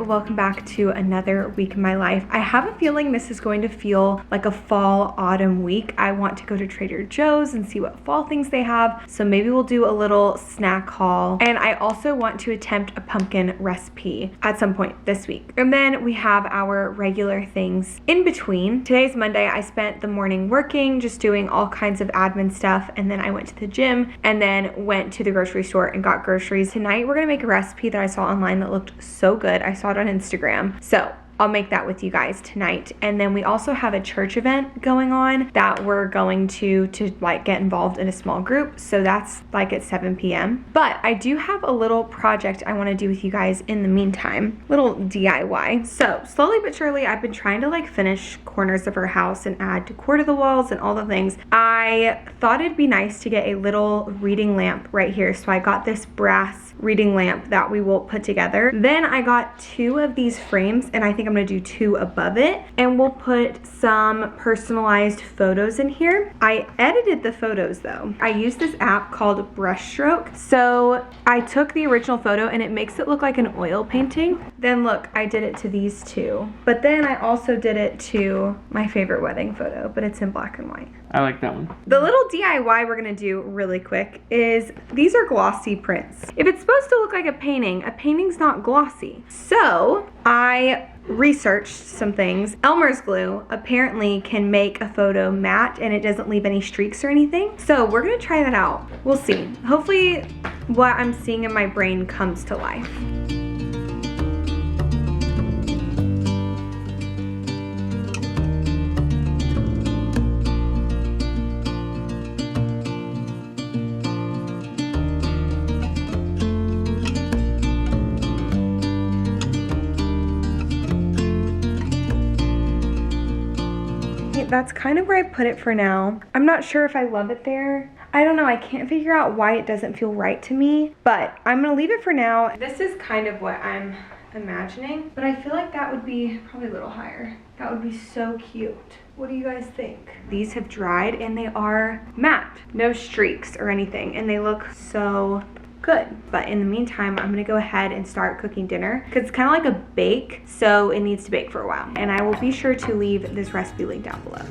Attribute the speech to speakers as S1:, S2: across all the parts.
S1: welcome back to another week in my life. I have a feeling this is going to feel like a fall autumn week. I want to go to Trader Joe's and see what fall things they have, so maybe we'll do a little snack haul. And I also want to attempt a pumpkin recipe at some point this week. And then we have our regular things in between. Today's Monday. I spent the morning working, just doing all kinds of admin stuff, and then I went to the gym and then went to the grocery store and got groceries. Tonight we're gonna make a recipe that I saw online that looked so good. I saw it on Instagram. So I'll make that with you guys tonight. And then we also have a church event going on that we're going to like get involved in a small group. So that's like at 7 p.m. But I do have a little project I want to do with you guys in the meantime. Little DIY. So slowly but surely I've been trying to like finish corners of our house and add decor to the walls and all the things. I thought it'd be nice to get a little reading lamp right here. So I got this brass reading lamp that we will put together. Then I got 2 of these frames, and I think I'm gonna do 2 above it, and we'll put some personalized photos in here. I edited the photos though. I used this app called Brushstroke. So I took the original photo and it makes it look like an oil painting. Then look, I did it to these 2. But then I also did it to my favorite wedding photo, but it's in black and white.
S2: I like that one.
S1: The little DIY we're gonna do really quick is, these are glossy prints. If it's supposed to look like a painting's not glossy. So I researched some things. Elmer's glue apparently can make a photo matte and it doesn't leave any streaks or anything. So we're gonna try that out. We'll see. Hopefully what I'm seeing in my brain comes to life. That's kind of where I put it for now. I'm not sure if I love it there. I don't know, I can't figure out why it doesn't feel right to me, but I'm gonna leave it for now. This is kind of what I'm imagining, but I feel like that would be probably a little higher. That would be so cute. What do you guys think? These have dried and they are matte, no streaks or anything, and they look so good. But in the meantime, I'm gonna go ahead and start cooking dinner because it's kind of like a bake, so it needs to bake for a while. And I will be sure to leave this recipe link down below.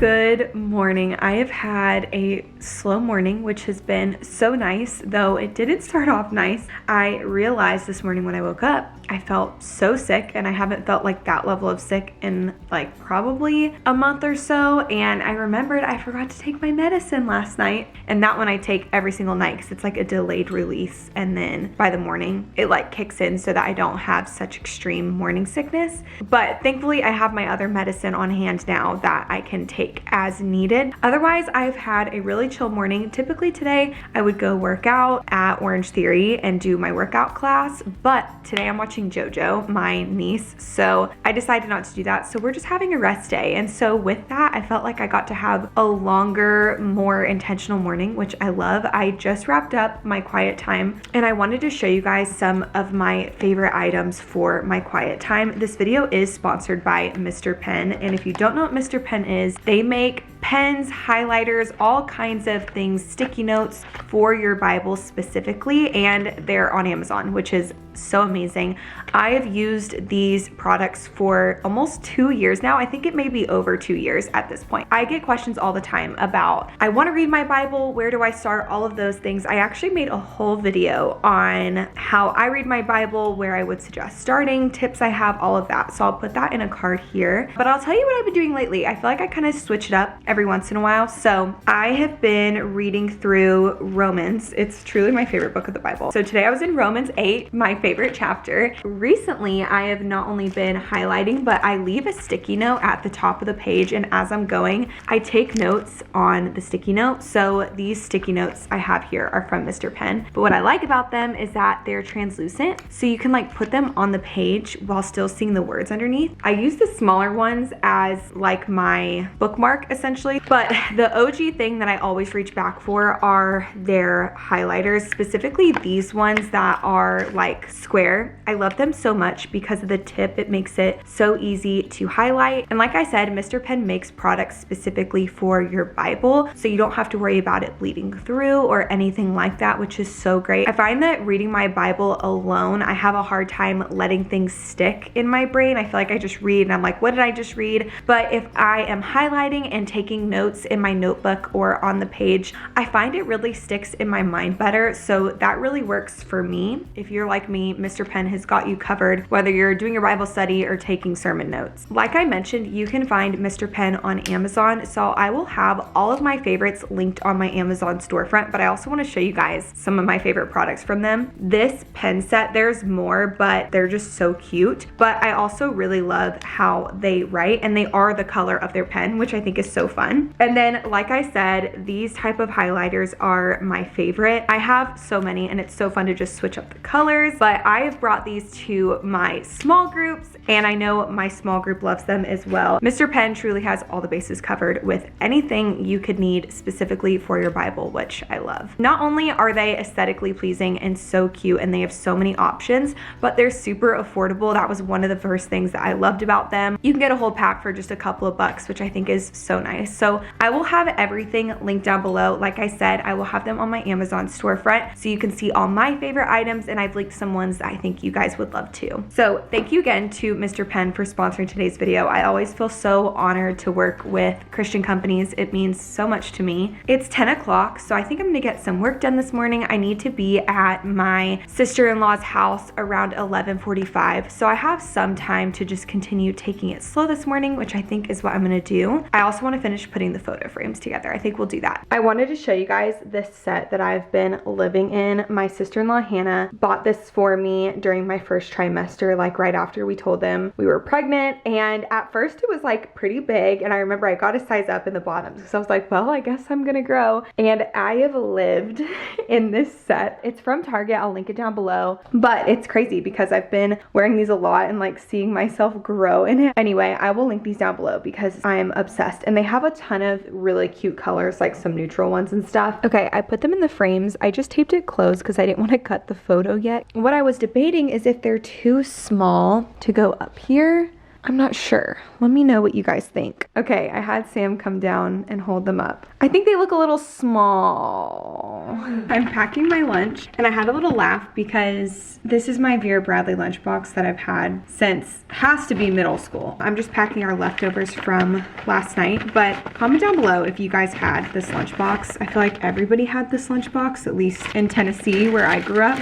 S1: Good morning. I have had a slow morning, which has been so nice, though it didn't start off nice. I realized this morning when I woke up, I felt so sick, and I haven't felt like that level of sick in like probably a month or so. And I remembered I forgot to take my medicine last night, and that one I take every single night because it's like a delayed release, and then by the morning it like kicks in so that I don't have such extreme morning sickness. But thankfully I have my other medicine on hand now that I can take as needed. Otherwise, I've had a really chill morning. Typically today I would go work out at Orange Theory and do my workout class, but today I'm watching JoJo, my niece, so I decided not to do that. So we're just having a rest day, and so with that I felt like I got to have a longer, more intentional morning, which I love. I just wrapped up my quiet time, and I wanted to show you guys some of my favorite items for my quiet time. This video is sponsored by Mr. Pen, and if you don't know what Mr. Pen is, they make pens, highlighters, all kinds of things, sticky notes for your Bible specifically, and they're on Amazon, which is so amazing. I have used these products for almost 2 years now. I think it may be over 2 years at this point. I get questions all the time about, I want to read my Bible, where do I start, all of those things. I actually made a whole video on how I read my Bible, where I would suggest starting, tips I have, all of that. So I'll put that in a card here. But I'll tell you what I've been doing lately. I feel like I kind of switch it up every once in a while. So I have been reading through Romans. It's truly my favorite book of the Bible. So today I was in Romans 8, my favorite chapter. Recently, I have not only been highlighting, but I leave a sticky note at the top of the page, and as I'm going, I take notes on the sticky note. So these sticky notes I have here are from Mr. Pen, but what I like about them is that they're translucent, so you can like put them on the page while still seeing the words underneath. I use the smaller ones as like my bookmark essentially, but the OG thing that I always reach back for are their highlighters, specifically these ones that are like square. I love them so much because of the tip. It makes it so easy to highlight. And like I said, Mr. Pen makes products specifically for your Bible, so you don't have to worry about it bleeding through or anything like that, which is so great. I find that reading my Bible alone, I have a hard time letting things stick in my brain. I feel like I just read and I'm like, what did I just read? But if I am highlighting and taking notes in my notebook or on the page, I find it really sticks in my mind better. So that really works for me. If you're like me, Mr. Pen has got you covered, whether you're doing your Bible study or taking sermon notes. Like I mentioned, you can find Mr. Pen on Amazon, so I will have all of my favorites linked on my Amazon storefront, but I also want to show you guys some of my favorite products from them. This pen set, there's more, but they're just so cute. But I also really love how they write, and they are the color of their pen, which I think is so fun. And then, like I said, these type of highlighters are my favorite. I have so many, and it's so fun to just switch up the colors, but I have brought these to my small groups, and I know my small group loves them as well. Mr. Pen truly has all the bases covered with anything you could need specifically for your Bible, which I love. Not only are they aesthetically pleasing and so cute, and they have so many options, but they're super affordable. That was one of the first things that I loved about them. You can get a whole pack for just a couple of bucks, which I think is so nice. So I will have everything linked down below. Like I said, I will have them on my Amazon storefront, so you can see all my favorite items, and I've linked some ones that I think you guys would love too. So thank you again to Mr. Pen for sponsoring today's video. I always feel so honored to work with Christian companies. It means so much to me. It's 10 o'clock, so I think I'm gonna get some work done this morning. I need to be at my sister-in-law's house around 11:45, so I have some time to just continue taking it slow this morning, which I think is what I'm gonna do. I also want to finish putting the photo frames together. I think we'll do that. I wanted to show you guys this set that I've been living in. My sister-in-law Hannah bought this for me during my first trimester, like right after we told them we were pregnant, and at first it was like pretty big, and I remember I got a size up in the bottom, so I was like, well, I guess I'm gonna grow. And I have lived in this set. It's from Target. I'll link it down below, but it's crazy because I've been wearing these a lot and like seeing myself grow in it. Anyway, I will link these down below because I am obsessed, and they have a ton of really cute colors, like some neutral ones and stuff. Okay, I put them in the frames. I just taped it closed because I didn't want to cut the photo yet. What I was debating is if they're too small to go up here. I'm not sure. Let me know what you guys think. Okay, I had Sam come down and hold them up. I think they look a little small. I'm packing my lunch and I had a little laugh because this is my Vera Bradley lunchbox that I've had since, has to be middle school. I'm just packing our leftovers from last night, but comment down below if you guys had this lunchbox. I feel like everybody had this lunchbox, at least in Tennessee where I grew up.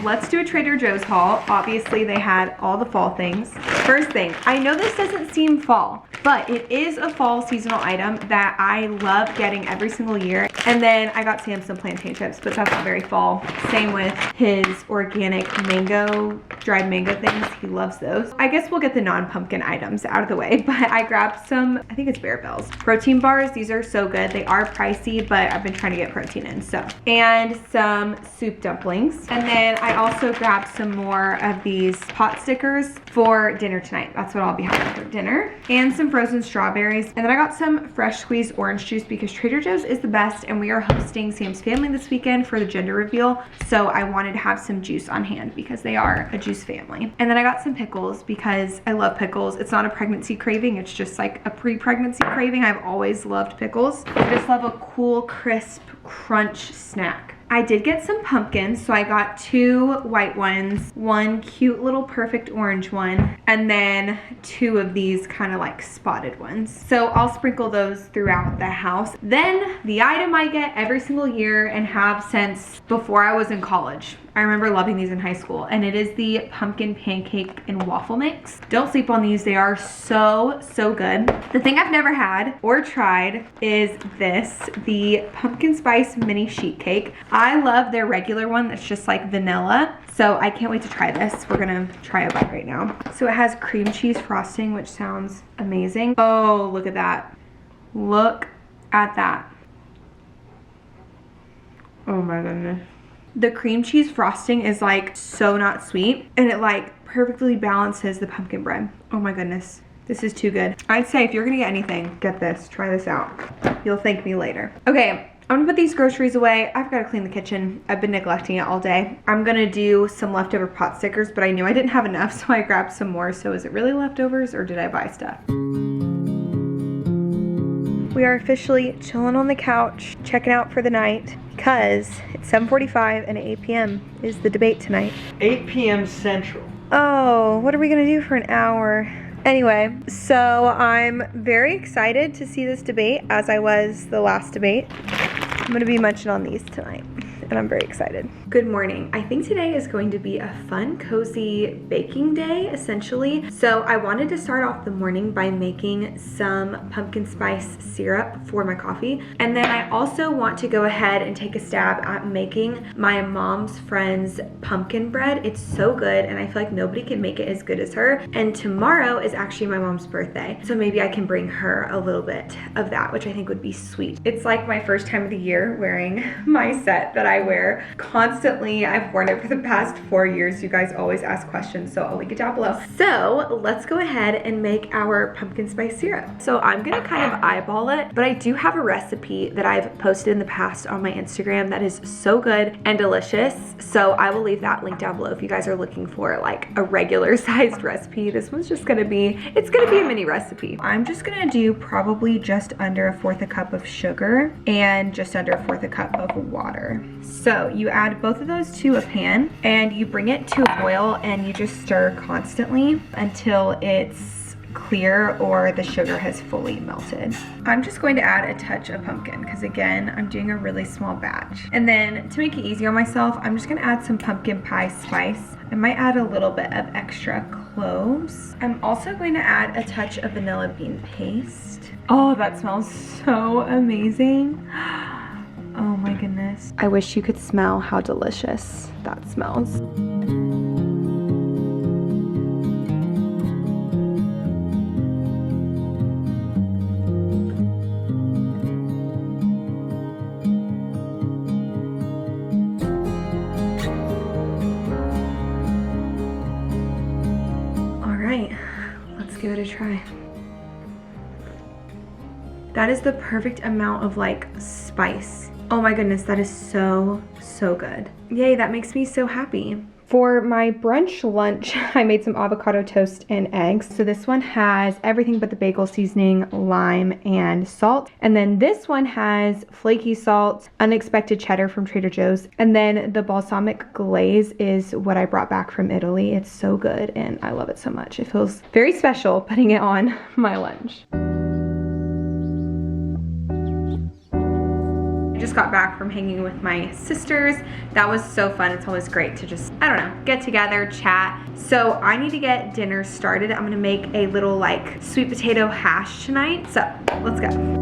S1: Let's do a Trader Joe's haul. Obviously they had all the fall things. First thing, I know this doesn't seem fall, but it is a fall seasonal item that I love getting every single year. And then I got Sam some plantain chips, but that's not very fall. Same with his organic mango, dried mango things. He loves those. I guess we'll get the non-pumpkin items out of the way, but I grabbed some, I think it's Bear Bells, protein bars. These are so good. They are pricey, but I've been trying to get protein in, so. And some soup dumplings. And then I also grabbed some more of these pot stickers for dinner tonight. That's what I'll be having for dinner. And some frozen strawberries. And then I got some fresh squeezed orange juice because Trader Joe's is the best, and we are hosting Sam's family this weekend for the gender reveal. So I wanted to have some juice on hand because they are a juice family. And then I got some pickles because I love pickles. It's not a pregnancy craving. It's just like a pre-pregnancy craving. I've always loved pickles. I just love a cool, crisp, crunch snack. I did get some pumpkins, so I got 2 white ones, 1 cute little perfect orange one, and then 2 of these kind of like spotted ones. So I'll sprinkle those throughout the house. Then the item I get every single year and have since before I was in college. I remember loving these in high school, and it is the pumpkin pancake and waffle mix. Don't sleep on these. They are so, so good. The thing I've never had or tried is this, the pumpkin spice mini sheet cake. I love their regular one that's just like vanilla, so I can't wait to try this. We're gonna try a bite right now. So it has cream cheese frosting, which sounds amazing. Oh, look at that. Look at that. Oh my goodness. The cream cheese frosting is like so not sweet, and it like perfectly balances the pumpkin bread. Oh my goodness. This is too good. I'd say if you're gonna get anything, get this, try this out. You'll thank me later. Okay, I'm gonna put these groceries away. I've gotta clean the kitchen. I've been neglecting it all day. I'm gonna do some leftover pot stickers, but I knew I didn't have enough, so I grabbed some more. So is it really leftovers or did I buy stuff? We are officially chilling on the couch, checking out for the night, because it's 7:45 and 8 p.m. is the debate tonight.
S2: 8 p.m. Central.
S1: Oh, what are we gonna do for an hour? Anyway, so I'm very excited to see this debate, as I was the last debate. I'm gonna be munching on these tonight, and I'm very excited. Good morning. I think today is going to be a fun, cozy baking day, essentially. So I wanted to start off the morning by making some pumpkin spice syrup for my coffee. And then I also want to go ahead and take a stab at making my mom's friend's pumpkin bread. It's so good, and I feel like nobody can make it as good as her. And tomorrow is actually my mom's birthday. So maybe I can bring her a little bit of that, which I think would be sweet. It's like my first time of the year wearing my set that I wear constantly. I've worn it for the past 4 years. You guys always ask questions, so I'll link it down below. So let's go ahead and make our pumpkin spice syrup. So I'm gonna kind of eyeball it, but I do have a recipe that I've posted in the past on my Instagram that is so good and delicious. So I will leave that link down below if you guys are looking for like a regular sized recipe. This one's just gonna be, it's gonna be a mini recipe. I'm just gonna do probably just under 1/4 cup of sugar and just under 1/4 cup of water. So you add both of those to a pan and you bring it to a boil, and you just stir constantly until it's clear or the sugar has fully melted. I'm just going to add a touch of pumpkin because again, I'm doing a really small batch. And then to make it easy on myself, I'm just gonna add some pumpkin pie spice. I might add a little bit of extra cloves. I'm also going to add a touch of vanilla bean paste. Oh, that smells so amazing. Oh my goodness. I wish you could smell how delicious that smells. All right, let's give it a try. That is the perfect amount of like spice. Oh my goodness, that is so, so good. Yay, that makes me so happy. For my brunch lunch, I made some avocado toast and eggs. So this one has everything but the bagel seasoning, lime, and salt. And then this one has flaky salt, unexpected cheddar from Trader Joe's. And then the balsamic glaze is what I brought back from Italy. It's so good and I love it so much. It feels very special putting it on my lunch. Just got back from hanging with my sisters. That was so fun. It's always great to just, I don't know, get together, chat. So I need to get dinner started. I'm gonna make a little like sweet potato hash tonight. So let's go.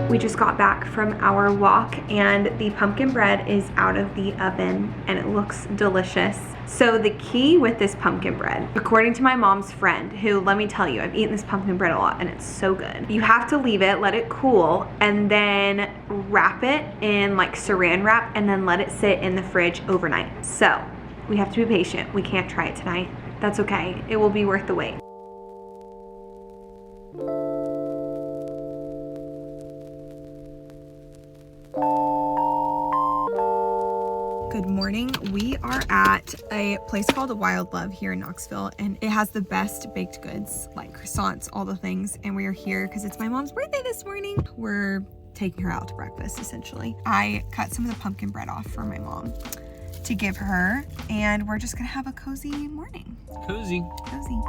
S1: We just got back from our walk and the pumpkin bread is out of the oven and it looks delicious. So the key with this pumpkin bread, according to my mom's friend, who, let me tell you, I've eaten this pumpkin bread a lot and it's so good. You have to leave it, let it cool, and then wrap it in like saran wrap and then let it sit in the fridge overnight. So we have to be patient. We can't try it tonight. That's okay. It will be worth the wait. Good morning. We are at a place called Wild Love here in Knoxville, and it has the best baked goods, like croissants, all the things. And we are here because it's my mom's birthday this morning. We're taking her out to breakfast, essentially. I cut some of the pumpkin bread off for my mom to give her, and we're just gonna have a cozy morning.
S3: Cozy.
S1: Cozy.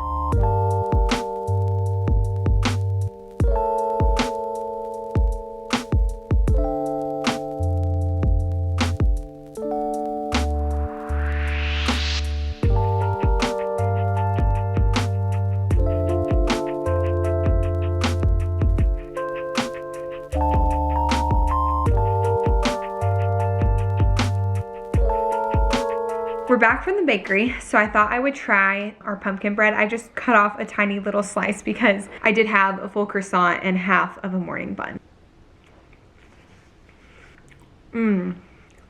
S1: We're back from the bakery, so I thought I would try our pumpkin bread. I just cut off a tiny little slice because I did have a full croissant and half of a morning bun.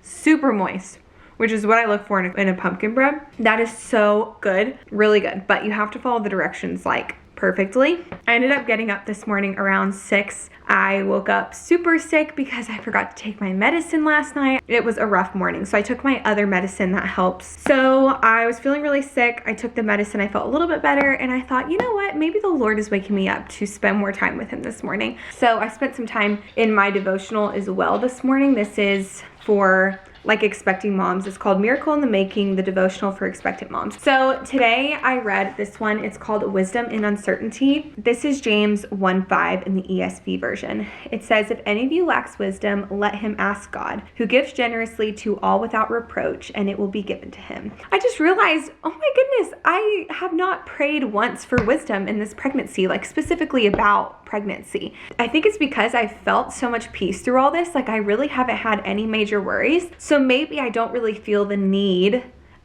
S1: Super moist, which is what I look for in a pumpkin bread. That is so good, really good, but you have to follow the directions like perfectly. I ended up getting up this morning around 6. I woke up super sick because I forgot to take my medicine last night. It was a rough morning, so I took my other medicine that helps. So I was feeling really sick. I took the medicine, I felt a little bit better, and I thought, you know what, maybe the Lord is waking me up to spend more time with him this morning. So I spent some time in my devotional as well this morning. This is for like expecting moms. It's called Miracle in the Making, the devotional for expectant moms. So today I read this one. It's called Wisdom in Uncertainty. This is James 1:5 in the ESV version. It says, if any of you lacks wisdom, let him ask God, who gives generously to all without reproach, and it will be given to him. I just realized, oh my goodness, I have not prayed once for wisdom in this pregnancy, like specifically about pregnancy. I think it's because I felt so much peace through all this. Like I really haven't had any major worries. So maybe I don't really feel the need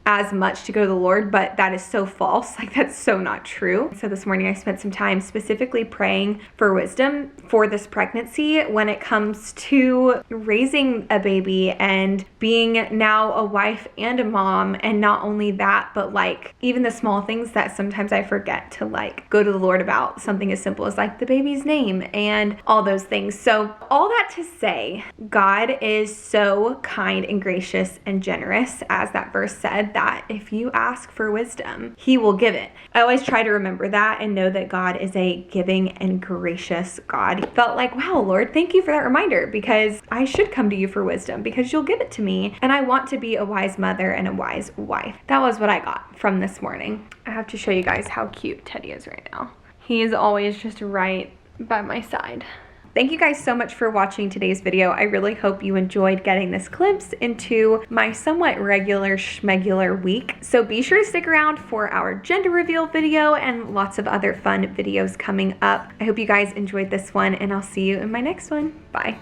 S1: as much to go to the Lord, but that is so false. Like that's so not true. So this morning I spent some time specifically praying for wisdom for this pregnancy when it comes to raising a baby and being now a wife and a mom. And not only that, but like even the small things that sometimes I forget to like go to the Lord about, something as simple as like the baby's name and all those things. So all that to say, God is so kind and gracious and generous, as that verse said, that if you ask for wisdom, he will give it. I always try to remember that and know that God is a giving and gracious God. Felt like, wow, Lord, thank you for that reminder, because I should come to you for wisdom because you'll give it to me. And I want to be a wise mother and a wise wife. That was what I got from this morning. I have to show you guys how cute Teddy is right now. He is always just right by my side. Thank you guys so much for watching today's video. I really hope you enjoyed getting this glimpse into my somewhat regular schmegular week. So be sure to stick around for our gender reveal video and lots of other fun videos coming up. I hope you guys enjoyed this one, and I'll see you in my next one. Bye.